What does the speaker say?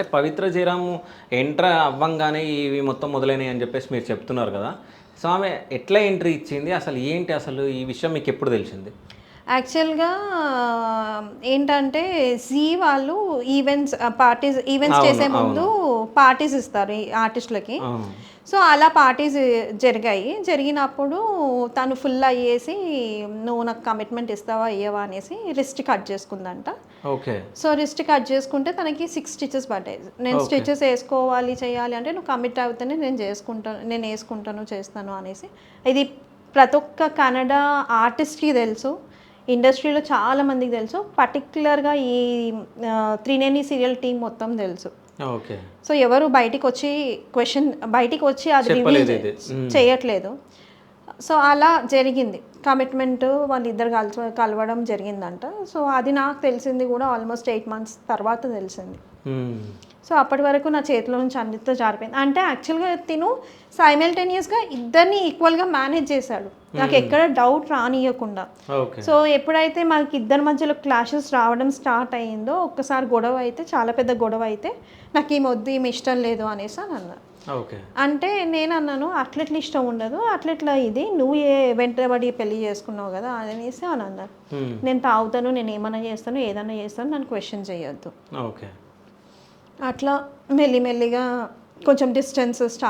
పవిత్ర Jayaramu enter అవ్వంగానే ఇవి మొత్తం మొదలైనయి అని జెప్పేసి మీరు చెప్తున్నారు గదా! సో, ఆమె ఎట్లా ఎంట్రీ ఇచ్చింది? అసలు ఏంటి అసలు ఈ విషయం మీకెప్పుడు తెలిసింది? యాక్చువల్‌గా ఏంటంటే, జీ వాళ్ళు ఈవెంట్స్ అవును. చేసే ముందు అవును. పార్టీస్ ఇస్తారు ఈ ఆర్టిస్ట్‌లకి. అవును. సో, అలా పార్టీస్ జరిగాయి. జరిగినప్పుడు తను ఫుల్ అయ్యేసి, "నువ్వు నాకు కమిట్మెంట్ ఇస్తావా? ఇయ్యవా?" అనేసి రిస్ట్ కట్ చేసుకుందంట. ఓకే. సో, రిస్ట్ కట్ చేసుకుంటే తనకి 6 స్టిచెస్ పడ్డాయి. నేను ఓకే. స్టిచెస్ ఏసుకోవాలి, చేయాలి అంటే, "నువ్వు కమిట్ అవుతేనే నేను ఏసుకుంటాను, చేస్తాను" అనేసి. ఇది ప్రతి ఒక్క కన్నడ ఆర్టిస్ట్‌కి తెలుసు. ఇండస్ట్రీలో చాలా మందికి తెలుసు. పర్టిక్యులర్‌గా ఈ త్రినేని సీరియల్ టీమ్ మొత్తం తెలుసు. ఓకే. సో, ఎవరు బయటికొచ్చి అది రివీల్ చెప్పలేదిది. హ్మ్. చేయట్లేదు. సో, అలా జరిగింది. కమిట్మెంట్ వాళ్ళిద్దరు కలవడం జరిగిందంట. సో, అది నాకు తెలిసింది గూడా ఆల్మోస్ట్ 8 మంత్స్ తర్వాత తెలిసింది. హ్మ్. సో, అప్పటి వరకు నా చేతిలో నుంచి అంతా జారిపోయింది. అంటే యాక్చువల్‌గా తిను సైమల్టేనియస్‌గా ఇద్దరిని ఈక్వల్‌గా మేనేజ్ చేశాడు. నాకెక్కడ డౌట్ రానియ్యకుండా. ఓకే. సో, ఎప్పుడైతే మనకి ఇద్దరి మధ్యలో క్లాషెస్ రావడం స్టార్ట్ అయ్యిందో, ఒక్కసారి గొడవ అయితే, చాలా పెద్ద గొడవ అయితే, నాకీమొద్దు, ఈమె ఇష్టం లేదు అనేసి అని అన్నారు. ఓకే. అంటే నేనన్నాను, అట్లెట్లా ఇష్టం ఉండదు, అట్లెట్లా ఇది, నువ్వు వెంటబడి పెళ్లి చేసుకున్నావు కదా అనేసి అని అన్నారు. హ్మ్. నేను తాగుతాను, నేను ఏమన్నా చేస్తాను, ఏదన్నా చేస్తాను, నన్ను క్వశ్చన్ చేయొద్దు. ఓకే. అట్లా మెల్లిమెల్లిగా కొంచెం డిస్టెన్స్ స్టార్ట్